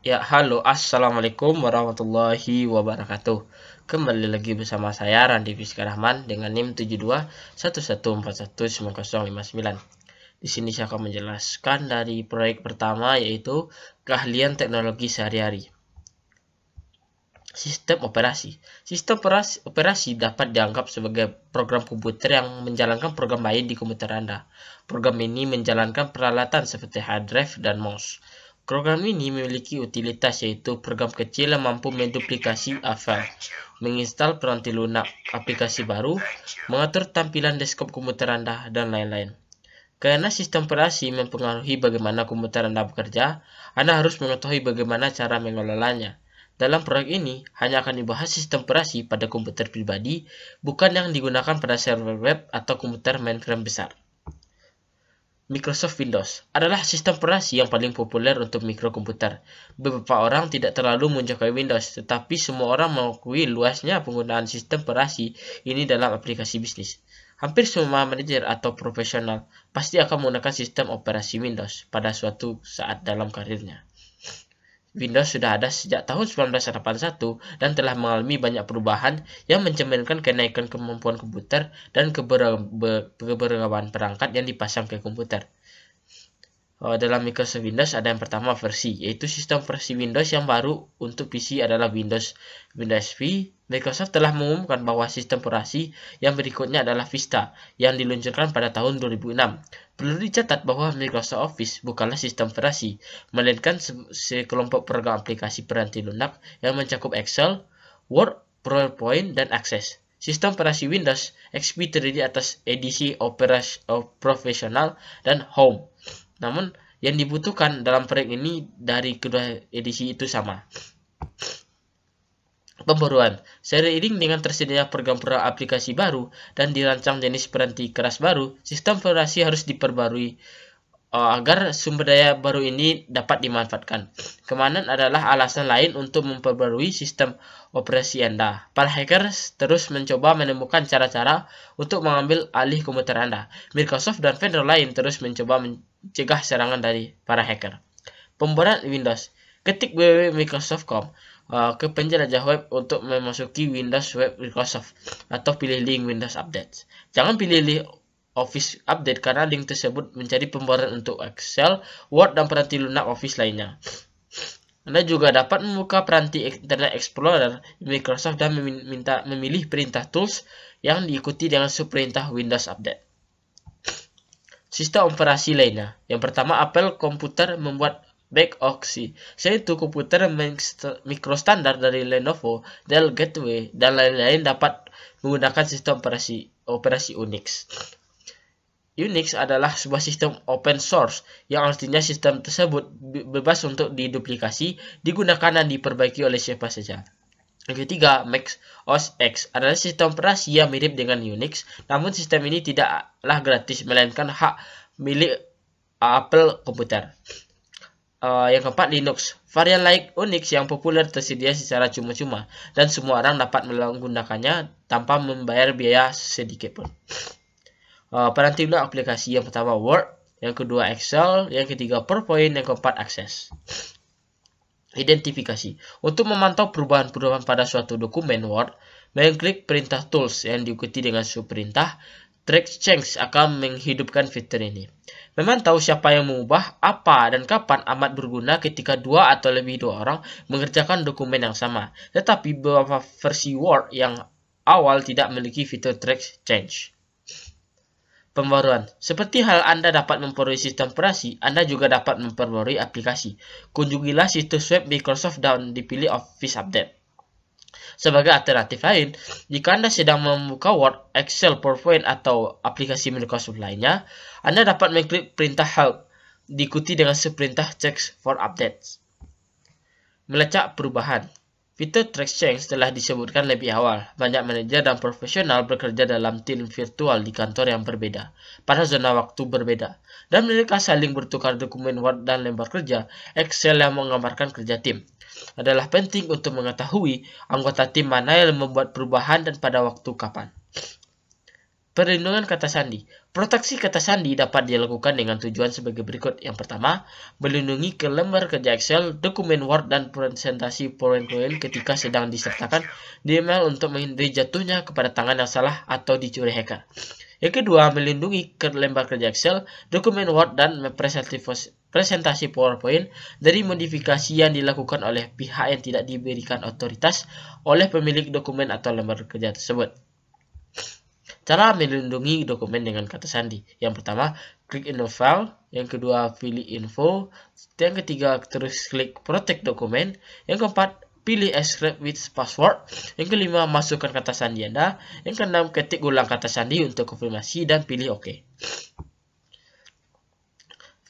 Ya, halo, assalamualaikum warahmatullahi wabarakatuh. Kembali lagi bersama saya Randi Fiska Rahman dengan NIM 7211419059. Di sini saya akan menjelaskan dari proyek pertama yaitu keahlian teknologi sehari-hari. Sistem operasi. Sistem operasi dapat dianggap sebagai program komputer yang menjalankan program lain di komputer Anda. Program ini menjalankan peralatan seperti hard drive dan mouse. Program ini memiliki utilitas yaitu program kecil yang mampu menduplikasi file, menginstal peranti lunak aplikasi baru, mengatur tampilan desktop komputer Anda, dan lain-lain. Karena sistem operasi mempengaruhi bagaimana komputer Anda bekerja, Anda harus mengetahui bagaimana cara mengelolanya. Dalam proyek ini, hanya akan dibahas sistem operasi pada komputer pribadi, bukan yang digunakan pada server web atau komputer mainframe besar. Microsoft Windows adalah sistem operasi yang paling populer untuk mikrokomputer. Beberapa orang tidak terlalu menyukai Windows, tetapi semua orang mengakui luasnya penggunaan sistem operasi ini dalam aplikasi bisnis. Hampir semua manajer atau profesional pasti akan menggunakan sistem operasi Windows pada suatu saat dalam karirnya. Windows sudah ada sejak tahun 1981 dan telah mengalami banyak perubahan yang mencerminkan kenaikan kemampuan komputer dan keberagaman perangkat yang dipasang ke komputer. Dalam Microsoft Windows ada yang pertama versi, yaitu sistem versi Windows yang baru untuk PC adalah Windows XP. Microsoft telah mengumumkan bahwa sistem operasi yang berikutnya adalah Vista, yang diluncurkan pada tahun 2006. Perlu dicatat bahwa Microsoft Office bukanlah sistem operasi, melainkan sekelompok program aplikasi peranti lunak yang mencakup Excel, Word, PowerPoint, dan Access. Sistem operasi Windows XP terdiri atas edisi profesional dan home. Namun, yang dibutuhkan dalam proyek ini dari kedua edisi itu sama. Pembaruan. Seiring dengan tersedianya program-program aplikasi baru dan dirancang jenis peranti keras baru, sistem operasi harus diperbarui agar sumber daya baru ini dapat dimanfaatkan. Keamanan adalah alasan lain untuk memperbarui sistem operasi Anda. Para hacker terus mencoba menemukan cara-cara untuk mengambil alih komputer Anda. Microsoft dan vendor lain terus mencoba mencegah serangan dari para hacker. Pembuatan Windows. Ketik www.microsoft.com ke penjelajah web untuk memasuki Windows Web Microsoft atau pilih link Windows Update. Jangan pilih link Office Update karena link tersebut mencari pembuatan untuk Excel, Word, dan peranti lunak Office lainnya. Anda juga dapat membuka peranti Internet Explorer Microsoft dan memilih perintah tools yang diikuti dengan subperintah Windows Update. Sistem operasi lainnya. Yang pertama, Apple Computer membuat Mac-OS, yaitu komputer mikrostandar dari Lenovo, Dell Gateway, dan lain-lain dapat menggunakan sistem operasi Unix. Unix adalah sebuah sistem open source, yang artinya sistem tersebut bebas untuk diduplikasi, digunakan dan diperbaiki oleh siapa saja. Yang ketiga, Mac OS X adalah sistem operasi yang mirip dengan Unix, namun sistem ini tidaklah gratis, melainkan hak milik Apple Computer. Yang keempat, Linux. Varian lain Unix yang populer tersedia secara cuma-cuma, dan semua orang dapat menggunakannya tanpa membayar biaya sedikit pun. Peranti lunak aplikasi. Yang pertama Word, yang kedua Excel, yang ketiga PowerPoint, yang keempat Access. Identifikasi. Untuk memantau perubahan-perubahan pada suatu dokumen Word, mengklik perintah tools yang diikuti dengan subperintah Track Change akan menghidupkan fitur ini. Memantau siapa yang mengubah, apa, dan kapan amat berguna ketika dua atau lebih dua orang mengerjakan dokumen yang sama. Tetapi beberapa versi Word yang awal tidak memiliki fitur Track Change. Pembaruan. Seperti hal Anda dapat memperbarui sistem operasi, Anda juga dapat memperbarui aplikasi. Kunjungilah situs web Microsoft dan dipilih Office Update. Sebagai alternatif lain, jika Anda sedang membuka Word, Excel, PowerPoint, atau aplikasi Microsoft lainnya, Anda dapat mengklik perintah Help, diikuti dengan perintah Check for Updates. Melacak perubahan. Fitur Track Change telah disebutkan lebih awal. Banyak manajer dan profesional bekerja dalam tim virtual di kantor yang berbeda, pada zona waktu berbeda, dan mereka saling bertukar dokumen Word dan lembar kerja Excel yang menggambarkan kerja tim. Adalah penting untuk mengetahui anggota tim mana yang membuat perubahan dan pada waktu kapan. Perlindungan kata sandi. Proteksi kata sandi dapat dilakukan dengan tujuan sebagai berikut. Yang pertama, melindungi ke lembar kerja Excel, dokumen Word, dan presentasi PowerPoint ketika sedang disertakan di email untuk menghindari jatuhnya kepada tangan yang salah atau dicuri hacker. Yang kedua, melindungi ke lembar kerja Excel, dokumen Word, dan presentasi PowerPoint dari modifikasi yang dilakukan oleh pihak yang tidak diberikan otoritas oleh pemilik dokumen atau lembar kerja tersebut. Cara melindungi dokumen dengan kata sandi. Yang pertama, klik in the file. Yang kedua, pilih info. Yang ketiga, terus klik protect dokumen. Yang keempat, pilih extract with password. Yang kelima, masukkan kata sandi Anda. Yang keenam, ketik ulang kata sandi untuk konfirmasi dan pilih OK.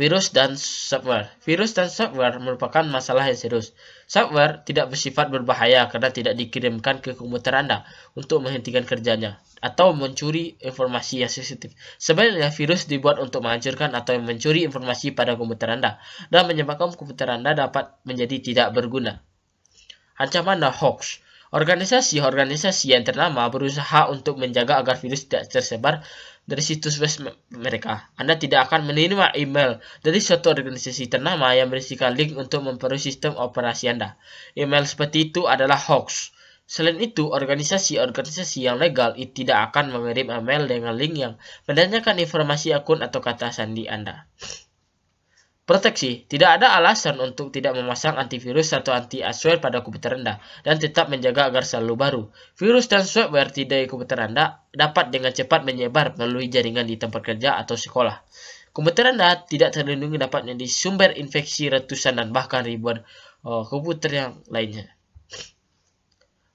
Virus dan software. Virus dan software merupakan masalah yang serius. Software tidak bersifat berbahaya karena tidak dikirimkan ke komputer Anda untuk menghentikan kerjanya atau mencuri informasi yang sensitif. Sebenarnya virus dibuat untuk menghancurkan atau mencuri informasi pada komputer Anda dan menyebabkan komputer Anda dapat menjadi tidak berguna. Ancaman dan hoax. Organisasi-organisasi yang ternama berusaha untuk menjaga agar virus tidak tersebar dari situs web mereka. Anda tidak akan menerima email dari suatu organisasi ternama yang berisikan link untuk memperoleh sistem operasi Anda. Email seperti itu adalah hoax. Selain itu, organisasi-organisasi yang legal tidak akan mengirim email dengan link yang menanyakan informasi akun atau kata sandi Anda. Proteksi. Tidak ada alasan untuk tidak memasang antivirus atau anti-adware pada komputer Anda dan tetap menjaga agar selalu baru. Virus dan software di komputer Anda dapat dengan cepat menyebar melalui jaringan di tempat kerja atau sekolah. Komputer Anda tidak terlindungi dapat menjadi sumber infeksi ratusan dan bahkan ribuan komputer yang lainnya.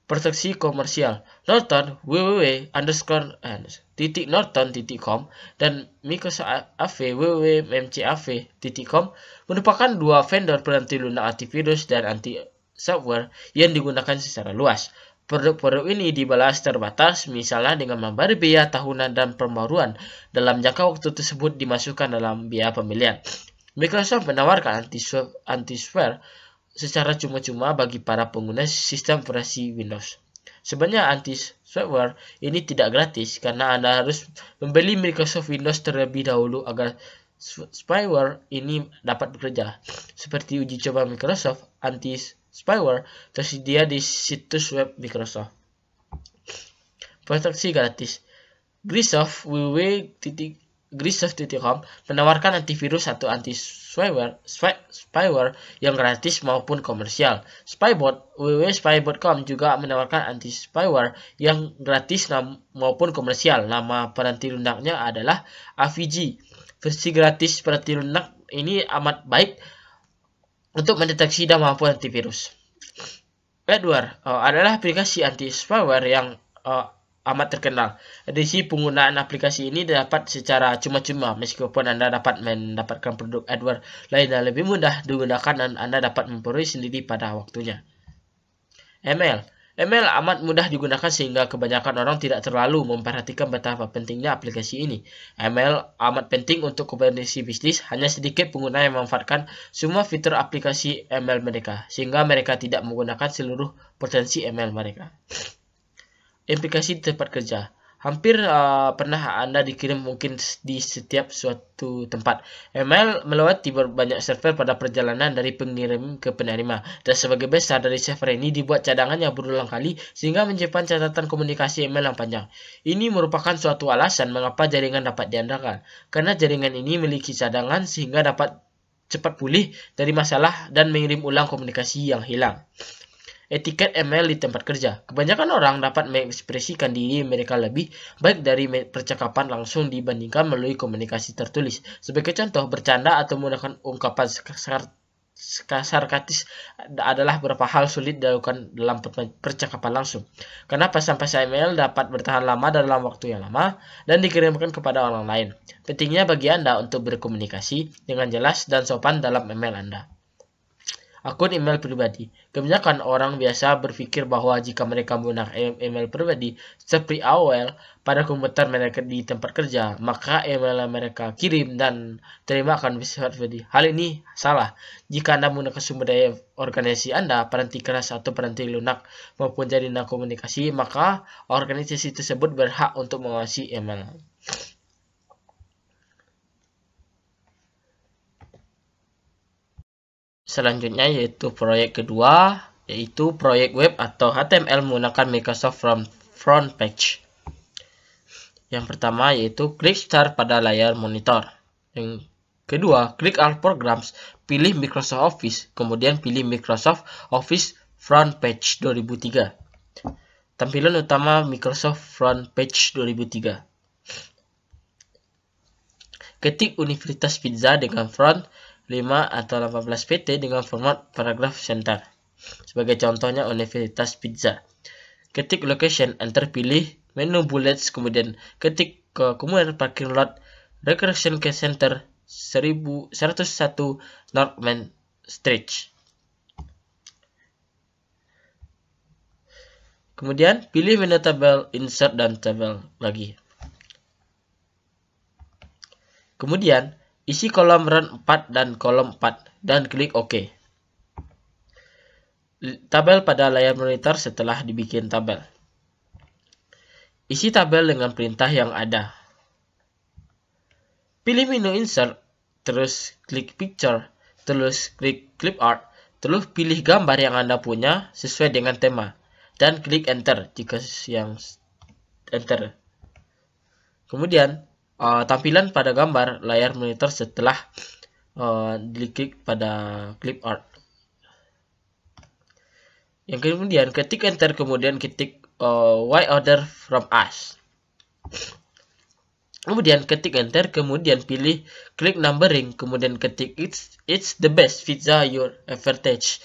Proteksi komersial. Norton www.norton.com dan Microsoft AV www.mcav.com merupakan dua vendor penanti lunak antivirus dan anti-software yang digunakan secara luas. Produk-produk ini dibalas terbatas, misalnya dengan memberi biaya tahunan dan pembaruan dalam jangka waktu tersebut dimasukkan dalam biaya pembelian. Microsoft menawarkan anti-software secara cuma-cuma bagi para pengguna sistem operasi Windows. Sebenarnya anti-software ini tidak gratis karena Anda harus membeli Microsoft Windows terlebih dahulu agar spyware ini dapat bekerja. Seperti uji coba Microsoft, anti-spyware tersedia di situs web Microsoft. Proteksi gratis. Grisoft.com menawarkan antivirus atau anti-spyware yang gratis maupun komersial. Spybot www.spybot.com juga menawarkan anti-spyware yang gratis maupun komersial. Nama penanti lunaknya adalah AVG. Versi gratis penanti lunak ini amat baik untuk mendeteksi dan mampu antivirus. Adware adalah aplikasi anti-spyware yang amat terkenal. Edisi penggunaan aplikasi ini dapat secara cuma-cuma meskipun Anda dapat mendapatkan produk adware lain yang lebih mudah digunakan dan Anda dapat memperoleh sendiri pada waktunya. Email amat mudah digunakan sehingga kebanyakan orang tidak terlalu memperhatikan betapa pentingnya aplikasi ini. Email amat penting untuk komunikasi bisnis, hanya sedikit pengguna yang memanfaatkan semua fitur aplikasi email mereka, sehingga mereka tidak menggunakan seluruh potensi email mereka. Implikasi di tempat kerja. Hampir pernah Anda dikirim mungkin di setiap suatu tempat. Email melewati banyak server pada perjalanan dari pengirim ke penerima. Dan sebagai besar dari server ini dibuat cadangan yang berulang kali sehingga menyimpan catatan komunikasi email yang panjang. Ini merupakan suatu alasan mengapa jaringan dapat diandalkan. Karena jaringan ini memiliki cadangan sehingga dapat cepat pulih dari masalah dan mengirim ulang komunikasi yang hilang. Etiket email di tempat kerja. Kebanyakan orang dapat mengekspresikan diri mereka lebih baik dari percakapan langsung dibandingkan melalui komunikasi tertulis. Sebagai contoh, bercanda atau menggunakan ungkapan sarkastis adalah beberapa hal sulit dilakukan dalam percakapan langsung. Karena pesan-pesan email dapat bertahan lama dalam waktu yang lama dan dikirimkan kepada orang lain. Pentingnya bagi Anda untuk berkomunikasi dengan jelas dan sopan dalam email Anda. akun email pribadi. Kebanyakan orang biasa berpikir bahwa jika mereka menggunakan email pribadi seperti AOL pada komputer mereka di tempat kerja, maka email yang mereka kirim dan terima akan bersifat pribadi. Hal ini salah. Jika Anda menggunakan sumber daya organisasi Anda, peranti keras atau peranti lunak maupun jaringan komunikasi, maka organisasi tersebut berhak untuk mengawasi email. Selanjutnya yaitu proyek kedua, yaitu proyek web atau HTML menggunakan Microsoft Front Page. Yang pertama yaitu klik Start pada layar monitor. Yang kedua, klik All Programs, pilih Microsoft Office, kemudian pilih Microsoft Office Front Page 2003. Tampilan utama Microsoft Front Page 2003. Ketik Universitas Pizza dengan font 5 atau 18 pt dengan format paragraf center. Sebagai contohnya Universitas Pizza. Ketik location, enter pilih menu bullets, kemudian ketik kemudian parking lot Recreation Center 101 North Main Street. Kemudian pilih menu tabel, insert dan tabel lagi. Kemudian isi kolom row 4 dan kolom 4 dan klik OK. Tabel pada layar monitor setelah dibikin tabel. Isi tabel dengan perintah yang ada. Pilih menu insert, terus klik picture, terus klik clip art, terus pilih gambar yang Anda punya sesuai dengan tema dan klik enter jika yang enter. Kemudian tampilan pada gambar layar monitor setelah diklik pada clip art. Yang kemudian ketik enter, kemudian ketik why order from us. Kemudian ketik enter, kemudian pilih klik numbering, kemudian ketik it's the best pizza you ever touched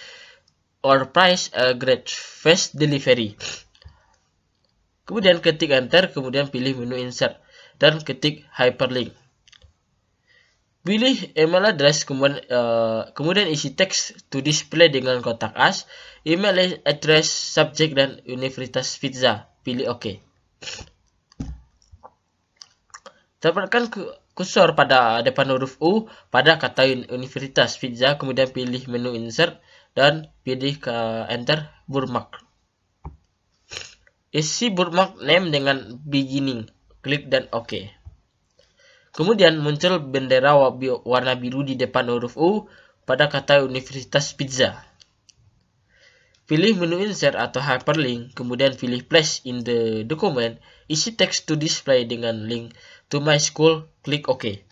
or price a great fast delivery. Kemudian ketik enter, kemudian pilih menu insert dan ketik hyperlink. Pilih email address, kemudian isi teks to display dengan kotak as, email address, subject dan Universitas Pizza. Pilih OK. Tempatkan kursor pada depan huruf U pada kata Universitas Pizza, kemudian pilih menu insert dan pilih enter bookmark. Isi bookmark name dengan beginning, klik dan OK. Kemudian muncul bendera warna biru di depan huruf U pada kata Universitas Pizza. Pilih menu insert atau hyperlink, kemudian pilih place in the document, isi teks to display dengan link to my school, klik OK.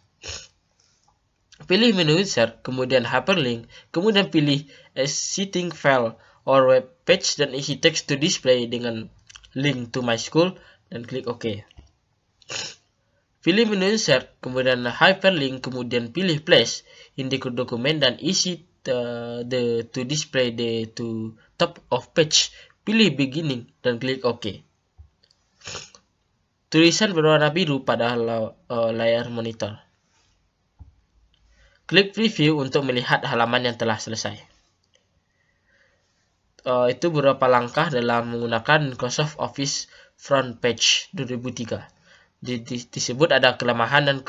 Pilih menu insert, kemudian hyperlink, kemudian pilih existing file or web page dan isi teks to display dengan link to my school dan klik OK. Pilih menu insert, kemudian hyperlink, kemudian pilih place in the document dan isi to display the to top of page. Pilih beginning dan klik OK. Tulisan berwarna biru pada layar monitor. Klik preview untuk melihat halaman yang telah selesai. Itu beberapa langkah dalam menggunakan Microsoft Office Front Page 2003. Disebut ada kelemahan dan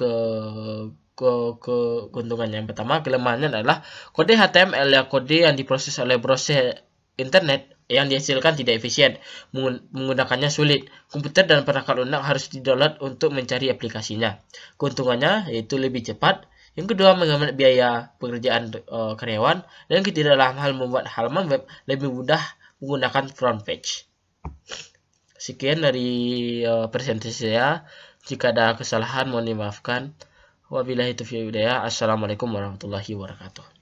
keuntungannya. Yang pertama, kelemahannya adalah kode HTML kode yang diproses oleh browser internet yang dihasilkan tidak efisien, menggunakannya sulit. Komputer dan perangkat lunak harus di-download untuk mencari aplikasinya. Keuntungannya yaitu lebih cepat. Yang kedua, menghemat biaya pekerjaan karyawan. Dan ketiga, dalam hal membuat halaman web lebih mudah menggunakan front page. Sekian dari presentasi saya. Jika ada kesalahan mohon dimaafkan. Wabillahi taufiq wal hidayah. Assalamualaikum warahmatullahi wabarakatuh.